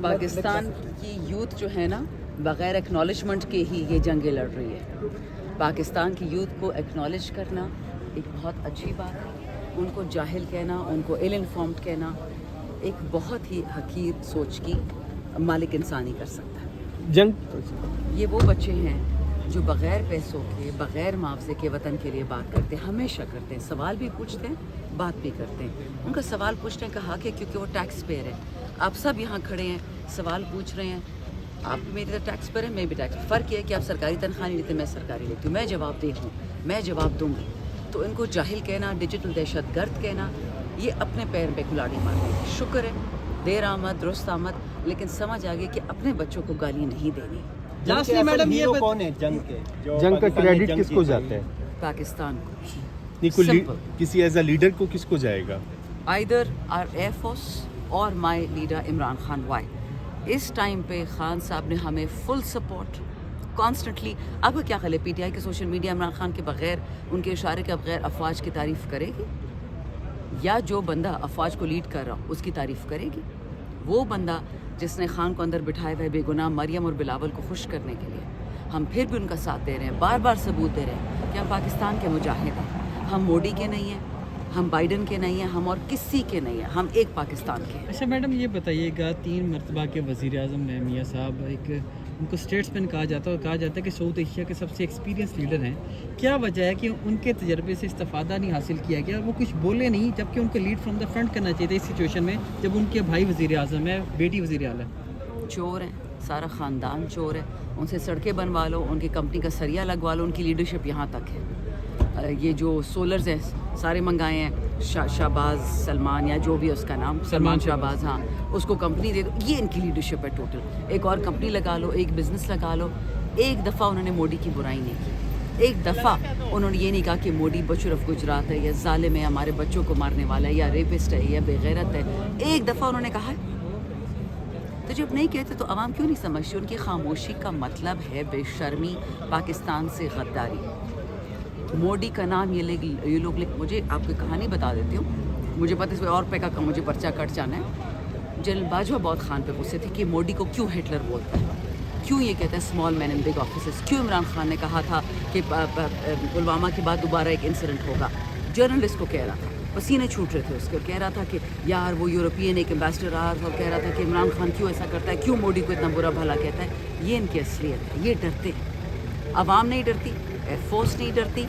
پاکستان کی یوتھ جو ہے نا بغیر ایکنالجمنٹ کے ہی یہ جنگیں لڑ رہی ہے. پاکستان کی یوتھ کو ایکنالج کرنا ایک بہت اچھی بات ہے. ان کو جاہل کہنا, ان کو ایل انفارمڈ کہنا ایک بہت ہی حقیر سوچ کی مالک انسان ہی کر سکتا ہے. یہ وہ بچے ہیں جو بغیر پیسوں کے, بغیر معاوضے کے وطن کے لیے بات کرتے ہیں, ہمیشہ کرتے ہیں, سوال بھی پوچھتے ہیں, بات بھی کرتے ہیں. ان کا سوال پوچھنے کا حق ہے کیونکہ وہ ٹیکس پیئر ہے. آپ سب یہاں کھڑے ہیں, سوال پوچھ رہے ہیں. آپ میری ٹیکس پیئر ہیں, میں بھی ٹیکس. فرق یہ ہے کہ آپ سرکاری تنخواہ نہیں لیتے, میں سرکاری لیتی ہوں. میں جواب دہ ہوں, میں جواب دوں گی. تو ان کو جاہل کہنا, ڈیجیٹل دہشت گرد کہنا, یہ اپنے پیر پہ کلاڑی مارنے کی. شکر ہے دیر آمد درست آمد, لیکن سمجھ آ گئی کہ اپنے بچوں کو گالی نہیں دینی. میڈم یہ کون ہے جنگ کا کریڈٹ کس کو جاتا ہے؟ پاکستان کو. کسی ایز اے لیڈر کو کس کو جائے گا؟ آئیدر آر ایئر فورس اور مائی لیڈر عمران خان. وائی اس ٹائم پہ خان صاحب نے ہمیں فل سپورٹ کانسٹنٹلی. اب کیا خیال ہے پی ٹی آئی کے سوشل میڈیا عمران خان کے بغیر, ان کے اشارے کے بغیر افواج کی تعریف کرے گی؟ یا جو بندہ افواج کو لیڈ کر رہا اس کی تعریف کرے گی؟ وہ بندہ جس نے خان کو اندر بٹھائے ہوئے بے گناہ مریم اور بلاول کو خوش کرنے کے لیے, ہم پھر بھی ان کا ساتھ دے رہے ہیں, بار بار ثبوت دے رہے ہیں کہ ہم پاکستان کے مجاہد ہیں. ہم موڈی کے نہیں ہیں, ہم بائیڈن کے نہیں ہیں, ہم اور کسی کے نہیں ہیں, ہم ایک پاکستان کے ہیں. اچھا میڈم یہ بتائیے گا, 3 مرتبہ کے وزیر اعظم ہیں میاں صاحب, ایک ان کو اسٹیٹس مین کہا جاتا ہے اور کہا جاتا ہے کہ ساؤتھ ایشیا کے سب سے ایکسپیرینس لیڈر ہیں. کیا وجہ ہے کہ ان کے تجربے سے استفادہ نہیں حاصل کیا گیا, وہ کچھ بولے نہیں, جبکہ ان کو لیڈ فرام دا فرنٹ کرنا چاہیے تھا اس سچویشن میں جب ان کے بھائی وزیر اعظم ہے, بیٹی وزیر اعلیٰ ہے؟ چور ہیں, سارا خاندان چور ہے. ان سے سڑکیں بنوا لو, ان کی کمپنی کا سریا لگوا لو, ان کی لیڈرشپ یہاں تک ہے. یہ جو سولرز ہیں سارے منگائے ہیں, شہباز سلمان یا جو بھی اس کا نام, سلمان شہباز, ہاں اس کو کمپنی دے دو, یہ ان کی لیڈرشپ ہے ٹوٹل. ایک اور کمپنی لگا لو, ایک بزنس لگا لو. ایک دفعہ انہوں نے موڈی کی برائی نہیں کی, ایک دفعہ انہوں نے یہ نہیں کہا کہ موڈی بچر آف گجرات ہے, یا ظالم ہے, ہمارے بچوں کو مارنے والا ہے, یا ریپسٹ ہے, یا بے غیرت ہے. ایک دفعہ انہوں نے کہا ہے. تو جب نہیں کہتے تو عوام کیوں نہیں سمجھتی؟ ان کی خاموشی کا مطلب ہے بے شرمی, پاکستان سے غداری. موڈی کا نام یہ لوگ مجھے آپ کی کہانی بتا دیتی ہوں, مجھے پتہ ہے اور پہ کا مجھے پرچہ کٹ جانا ہے. جنرل باجوہ بہت خان پہ غصے تھے کہ موڈی کو کیوں ہٹلر بولتا ہے, کیوں یہ کہتا ہے small man in big officers, کیوں عمران خان نے کہا تھا کہ پلوامہ کے بعد دوبارہ ایک انسیڈنٹ ہوگا. جرنلسٹ کو کہہ رہا تھا, پسینے چھوٹ رہے تھے اس کے, اور کہہ رہا تھا کہ یار وہ یورپین ایک امبیسڈر رہا, اور کہہ رہا تھا کہ عمران خان کیوں ایسا کرتا ہے, کیوں موڈی کو اتنا برا بھلا کہتا ہے. یہ ان کی اصلیت ہے, یہ ڈرتے ہیں. عوام نہیں ڈرتی, ایئر فورس نہیں ڈرتی,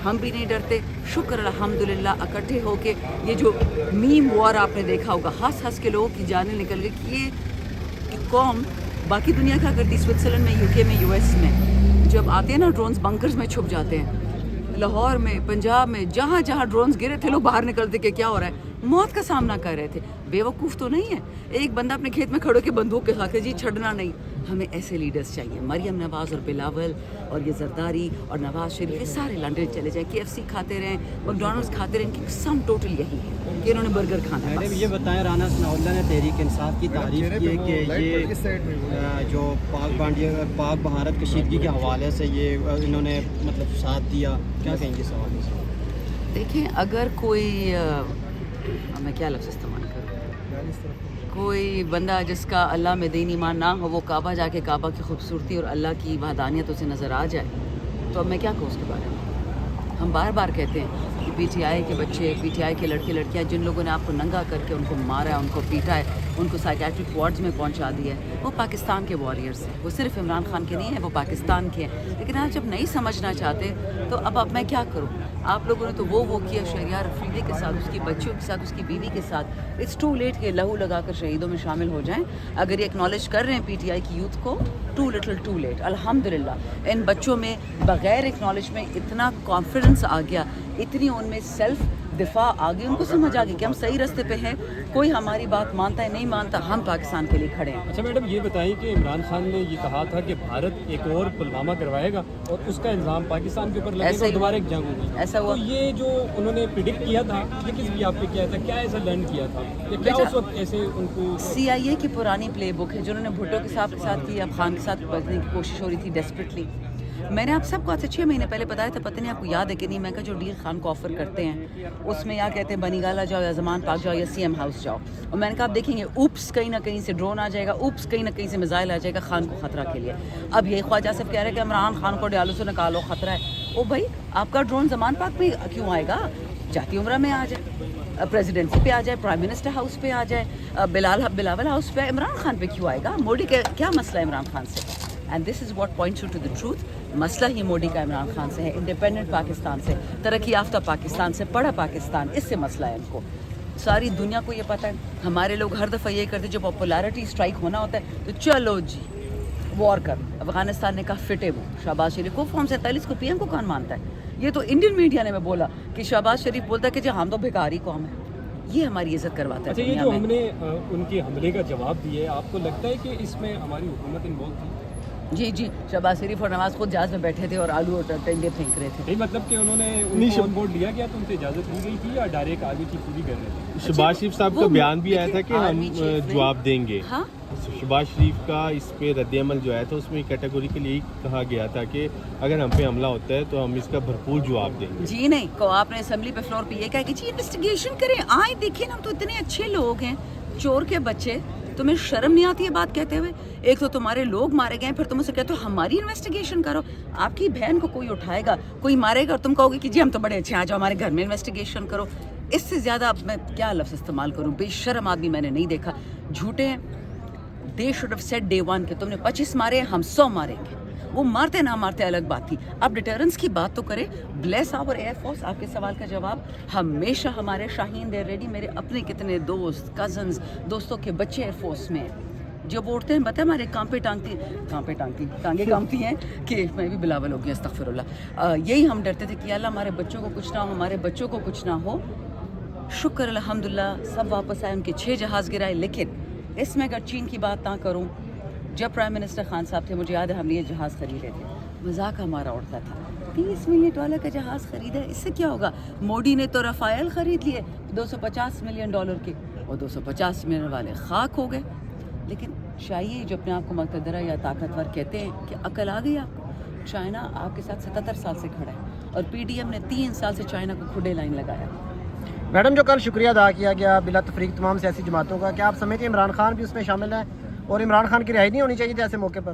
ہم بھی نہیں ڈرتے. شکر الحمدللہ اکٹھے ہو کے یہ جو میم وار آپ نے دیکھا ہوگا, ہنس ہنس کے لوگوں کی جانیں نکل گئی کہ یہ قوم باقی دنیا کیا کرتی. سوئٹزرلینڈ میں, یو کے میں, یو ایس میں جب آتے ہیں نا ڈرونز, بنکرز میں چھپ جاتے ہیں. لاہور میں, پنجاب میں, جہاں جہاں ڈرونز گرے تھے لوگ باہر نکلتے کہ کیا ہو رہا ہے, موت کا سامنا کر رہے تھے. بیوقوف تو نہیں ہے. ایک بندہ اپنے کھیت میں کھڑو کے بندوق کے خاکے جی چھڑنا نہیں. ہمیں ایسے لیڈرز چاہیے. مریم نواز اور بلاول اور یہ زرداری اور نواز شریف, یہ سارے لنڈن چلے جائیں, KFC کھاتے رہیں, میکڈونلڈس کھاتے رہیں. ان کی سم ٹوٹل یہی ہے کہ انہوں نے برگر کھانا ہے. میڈم یہ بتائیں, رانا ثناء اللہ نے تحریک انصاف کی تعریف کی ہے کہ یہ جو پاک بھارت کشیدگی کے حوالے سے یہ انہوں نے مطلب ساتھ دیا, کیا کہیں گے سوال میں؟ دیکھیں, اگر کوئی میں کیا لفظ استعمال کروں, کوئی بندہ جس کا اللہ میں دین ایمان نہ ہو, وہ کعبہ جا کے کعبہ کی خوبصورتی اور اللہ کی وحدانیت اسے نظر آ جائے, تو اب میں کیا کہوں اس کے بارے میں. ہم بار بار کہتے ہیں کہ پی ٹی آئی کے بچے, پی ٹی آئی کے لڑکے لڑکیاں, جن لوگوں نے آپ کو ننگا کر کے ان کو مارا ہے, ان کو پیٹا ہے, ان کو سائیکیٹرک وارڈز میں پہنچا دیا ہے, وہ پاکستان کے واریئرس ہیں. وہ صرف عمران خان کے نہیں ہیں, وہ پاکستان کے ہیں. لیکن آپ جب نہیں سمجھنا چاہتے تو اب میں کیا کروں. آپ لوگوں نے تو وہ کیا شہریار افریدی کے ساتھ, اس کی بچیوں کے ساتھ, اس کی بیوی کے ساتھ. اٹس ٹو لیٹ کہ لہو لگا کر شہیدوں میں شامل ہو جائیں. اگر یہ اکنالج کر رہے ہیں پی ٹی آئی کی یوتھ کو, ٹو لٹل ٹو لیٹ. الحمدللہ ان بچوں میں بغیر اکنالج میں اتنا کانفیڈنس آ گیا, اتنی ان میں سیلف دفاع آ گئی, ان کو سمجھ آ گئی کہ ہم صحیح راستے پہ ہیں. کوئی ہماری بات مانتا ہے نہیں مانتا, ہم پاکستان کے لیے کھڑے ہیں. اچھا میڈم یہ بتائیے کہ عمران خان نے یہ کہا تھا کہ بھارت ایک اور پلوامہ کروائے گا اور اس کا الزام پاکستان کے اوپر لگے گا اور دوبارہ ایک جنگ ہوگی. ایسا ہوا. تو یہ جو انہوں نے پریڈکٹ کیا تھا, یہ کس بھی آپ پہ کیا تھا, کیا ایسا لرن کیا تھا, یا کیا اس وقت ایسے ان کو CIA کی پرانی پلے بک ہے, جنہوں نے بھٹو کے ساتھ کی, اب خان کے ساتھ بچنے کی کوشش ہو رہی تھی ڈیسپریٹلی. میں نے آپ سب کو آج سے 6 مہینے پہلے بتایا تھا, پتہ نہیں آپ کو یاد ہے کہ نہیں, میں کہا جو ڈیل خان کو آفر کرتے ہیں اس میں یا کہتے ہیں بنی گالا جاؤ یا زمان پاک جاؤ یا سی ایم ہاؤس جاؤ, اور میں نے کہا آپ دیکھیں گے اوپس کہیں نہ کہیں سے ڈرون آ جائے گا, اوپس کہیں نہ کہیں سے میزائل آ جائے گا خان کو خطرہ کے لیے. اب یہ خواجہ صاحب کہہ رہے ہیں کہ عمران خان کو ڈیالو سے نکالو خطرہ ہے. او بھائی آپ کا ڈرون زمان پاک میں کیوں آئے گا, جاتی عمرہ میں آ جائے, پریزیڈنسی پہ آ جائے, پرائم منسٹر ہاؤس پہ آ جائے, بلاول ہاؤس پہ, عمران خان پہ کیوں آئے گا؟ موڈی کا کیا مسئلہ ہے عمران خان سے؟ And this is what points you to the truth. مسئلہ ہی موڈی کا عمران خان سے ہے, انڈیپینڈنٹ پاکستان سے, ترقی یافتہ پاکستان سے, پڑھا پاکستان, اس سے مسئلہ ہے ان کو. ساری دنیا کو یہ پتہ ہے. ہمارے لوگ ہر دفعہ یہ کرتے جب پاپولیرٹی اسٹرائک ہونا ہوتا ہے تو چلو جی وار کر. افغانستان نے کہا فٹے وہ شہباز شریف کو, فارم 47 کو پی ایم کو کون مانتا ہے؟ یہ تو انڈین میڈیا نے میں بولا کہ شہباز شریف بولتا ہے کہ جی ہم تو بھکاری قوم ہے. یہ ہماری عزت کرواتا ہے. اچھا, یہ جو ہم نے ان کے حملے کا جواب دیا ہے, آپ کو لگتا ہے کہ اس میں ہماری حکومت انوالو تھی؟ جی شہباز شریف اور نواز خود جہاز میں بیٹھے تھے اور آلو اور ٹنڈے پھینک رہے تھے. نہیں مطلب کہ انہوں نے ان کو آن بورڈ لیا گیا تو ان سے اجازت لی گئی تھی یا ڈائریکٹ آگے کی پوری کر رہے تھے؟ شہباز شریف صاحب کا بیان بھی آیا تھا کہ ہم جواب دیں گے. ہاں شہباز شریف کا اس پہ رد عمل جو آیا تھا اس میں کیٹیگوری کے لیے کہا گیا تھا کہ اگر ہم پہ حملہ ہوتا ہے تو ہم اس کا بھرپور جواب دیں گے. جی نہیں, کو آپ نے اسمبلی پہ فلور پہ یہ کہا کہ جی انویسٹیگیشن کریں, آئیں دیکھیں, ہم تو اتنے اچھے لوگ ہیں, چور کے بچے, تمہیں شرم نہیں آتی ہے بات کہتے ہوئے؟ ایک تو تمہارے لوگ مارے گئے, پھر تم اسے کہتے ہو ہماری انویسٹیگیشن کرو. آپ کی بہن کو کوئی اٹھائے گا, کوئی مارے گا اور تم کہو گے کہ جی ہم تو بڑے اچھے ہیں, آ جاؤ ہمارے گھر میں انویسٹیگیشن کرو. اس سے زیادہ اب میں کیا لفظ استعمال کروں, بے شرم آدمی میں نے نہیں دیکھا. جھوٹے ہیں. They should have said day one کہ تم نے 25 مارے, ہم 100 ماریں گے. وہ مارتے نہ مارتے الگ بات تھی. اب ڈیٹرنس کی بات تو کرے. بلیس آور ایئر فورس. آپ کے سوال کا جواب, ہمیشہ ہمارے شاہین دے ریڈی. میرے اپنے کتنے دوست, کزنز, دوستوں کے بچے ایئر فورس میں ہیں. جب اٹھتے ہیں بتائیں ہمارے ٹانگیں کامتی ہیں کہ میں بھی بلاول ہو گیا, استغفر اللہ. یہی ہم ڈرتے تھے کہ اللہ ہمارے بچوں کو کچھ نہ ہو, ہمارے بچوں کو کچھ نہ ہو. شکر الحمدللہ سب واپس آئے, ان کے 6 جہاز گرائے. لیکن اس میں اگر چین کی بات نہ کروں, جب پرائم منسٹر خان صاحب تھے مجھے یاد ہے ہم نے یہ جہاز خریدے تھے, مذاق ہمارا اڑتا تھا. $30 ملین کا جہاز خریدا ہے, اس سے کیا ہوگا؟ موڈی نے تو رفائل خرید لیے $250 ملین کے, اور 250 ملین والے خاک ہو گئے. لیکن چاہیے جو اپنے آپ کو مقتدرہ یا طاقتور کہتے ہیں کہ عقل آ گئی آپ کو. چائنا آپ کے ساتھ 77 سال سے کھڑا ہے اور پی ڈی ایم نے 3 سال سے چائنا کو کھڈے لائن لگایا. میڈم جو کل شکریہ ادا کیا گیا بلا تفریق تمام سیاسی جماعتوں کا, کیا آپ سمجھتے ہیں عمران خان بھی اس میں شامل ہے اور عمران خان کی رہائی نہیں ہونی چاہیے تھی ایسے موقع پر؟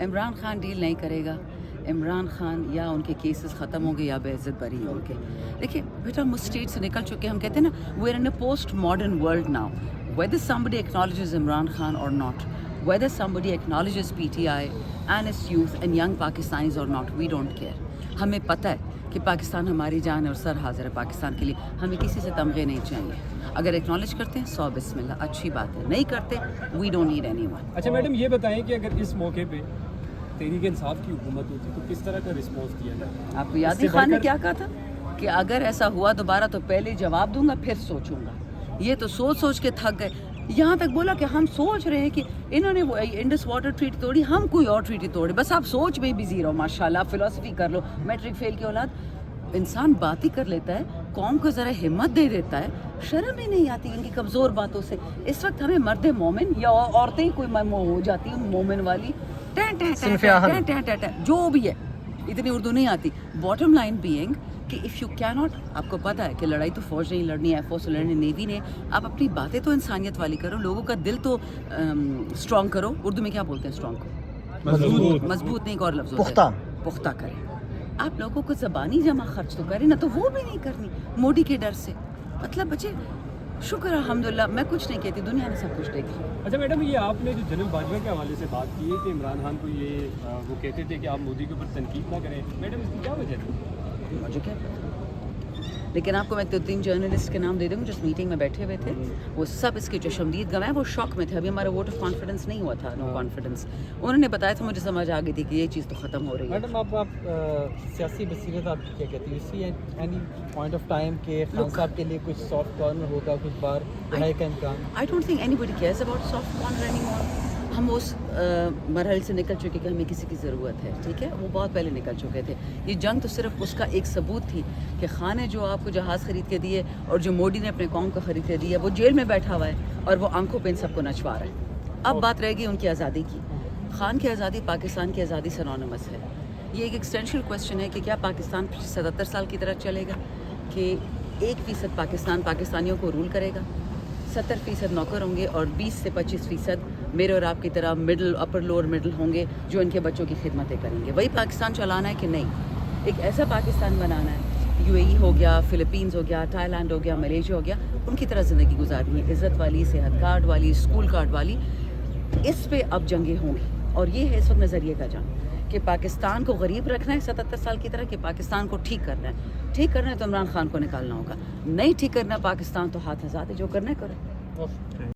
عمران خان ڈیل نہیں کرے گا. عمران خان یا ان کے کیسز ختم ہوں گے یا بے عزت بری ہوں گے. دیکھیے بیٹا ہم اسٹیٹ سے نکل چکے, ہم کہتے ہیں نا we are in a post modern world now. whether somebody acknowledges Imran Khan or not, whether somebody acknowledges PTI and its youth and young Pakistanis or not, we don't care. ہمیں پتہ ہے کہ پاکستان ہماری جان اور سر حاضر ہے پاکستان کے لیے. ہمیں کسی سے تمغے نہیں چاہیے. اگر ایکنالج کرتے ہیں 100 بسم اللہ, اچھی بات ہے. نہیں کرتے we don't need any one. اچھا میڈم یہ بتائیں کہ اگر اس موقع پہ تحریک انصاف کی حکومت ہوتی تو کس طرح کا رسپانس دیا جائے؟ آپ کو یاد ہے خان نے کیا کہا تھا کہ اگر ایسا ہوا دوبارہ تو پہلے جواب دوں گا پھر سوچوں گا. یہ تو سوچ کے تھک گئے. یہاں تک بولا کہ ہم سوچ رہے ہیں کہ انہوں نے وہ انڈس واٹر ٹریٹی توڑی, ہم کوئی اور ٹریٹی توڑے. بس آپ سوچ میں بزی رہو, ماشاءاللہ فلسفی کر لو. میٹرک فیل کی اولاد. انسان بات ہی کر لیتا ہے, قوم کو ذرا ہمت دے دیتا ہے, شرم ہی نہیں آتی ان کی کمزور باتوں سے. اس وقت ہمیں مرد مومن یا عورتیں کوئی ہو جاتی ہیں مومن والی, جو بھی ہے, اتنی اردو نہیں آتی. باٹم لائن بینگ کہ اف یو کینٹ, آپ کو پتہ ہے کہ لڑائی تو فوج نہیں لڑنی ہے, فوج لڑنی نیوی نے. آپ اپنی باتیں تو انسانیت والی کرو, لوگوں کا دل تو اسٹرانگ کرو. اردو میں کیا بولتے ہیں اسٹرانگ کو؟ مضبوط نہیں, ایک اور لفظ پختہ کریں. آپ لوگوں کو زبانی جمع خرچ تو کریں نا, تو وہ بھی نہیں کرنی موڈی کے ڈر سے. مطلب بچے شکر الحمدللہ, میں کچھ نہیں کہتی, دنیا نے سب کچھ دیکھی. اچھا میڈم یہ آپ نے جو جنرل باجوہ کے حوالے سے بات کی ہے کہ عمران خان کو یہ وہ کہتے تھے کہ آپ مودی کے اوپر تنقید نہ کریں, میڈم اس کی کیا وجہ تھی؟ مجھے کیا پتا. لیکن آپ کو میں 2-3 جرنلسٹ کے نام دے دوں گی جو اس میٹنگ میں بیٹھے ہوئے تھے. وہ سب اس کے چشمدید گواہ ہیں, وہ شوق میں تھے. ابھی ہمارا ووٹ آف کانفیڈنس نہیں ہوا تھا, نو کانفیڈنس. انہوں نے بتایا تھا, مجھے سمجھ آ گئی تھی کہ یہ چیز تو ختم ہو رہی ہے. میڈم آپ سیاسی بصیرت آپ کیا کہتی ہیں, اسی اینی پوائنٹ آف ٹائم کہ خان صاحب کے لیے کچھ سافٹ کارنر ہوگا, کچھ بار رہائی کا امکان؟ I don't think any body cares about soft corner any more. ہم اس مرحلے سے نکل چکے کہ ہمیں کسی کی ضرورت ہے, ٹھیک ہے, وہ بہت پہلے نکل چکے تھے. یہ جنگ تو صرف اس کا ایک ثبوت تھی کہ خان نے جو آپ کو جہاز خرید کے دیے اور جو موڈی نے اپنے قوم کو خرید کے دیا, وہ جیل میں بیٹھا ہوا ہے اور وہ آنکھوں پہ ان سب کو نچوا رہا ہے. اب بات رہے گی ان کی آزادی کی. خان کی آزادی پاکستان کی آزادی سے synonymous ہے. یہ ایک ایکسٹینشیل کویشچن ہے کہ کیا پاکستان 77 سال کی طرح چلے گا کہ 1% پاکستان پاکستانیوں کو رول کرے گا, 70% نوکر ہوں گے اور 20 سے 25% میرے اور آپ کی طرح مڈل اپر لوور مڈل ہوں گے جو ان کے بچوں کی خدمتیں کریں گے. وہی پاکستان چلانا ہے کہ نہیں؟ ایک ایسا پاکستان بنانا ہے, UAE ہو گیا, فلپینز ہو گیا, تھائی لینڈ ہو گیا, ملیشیا ہو گیا, ان کی طرح زندگی گزارنی ہے, عزت والی, صحت کارڈ والی, اسکول کارڈ والی. اس پہ اب جنگیں ہوں گی اور یہ ہے اس وقت نظریے کا جنگ کہ پاکستان کو غریب رکھنا ہے 77 سال کی طرح, کہ پاکستان کو ٹھیک کرنا ہے. ٹھیک کرنا ہے تو عمران خان کو نکالنا ہوگا, نہیں ٹھیک کرنا پاکستان تو ہاتھ آزاد ہے, جو کرنا ہے کرو.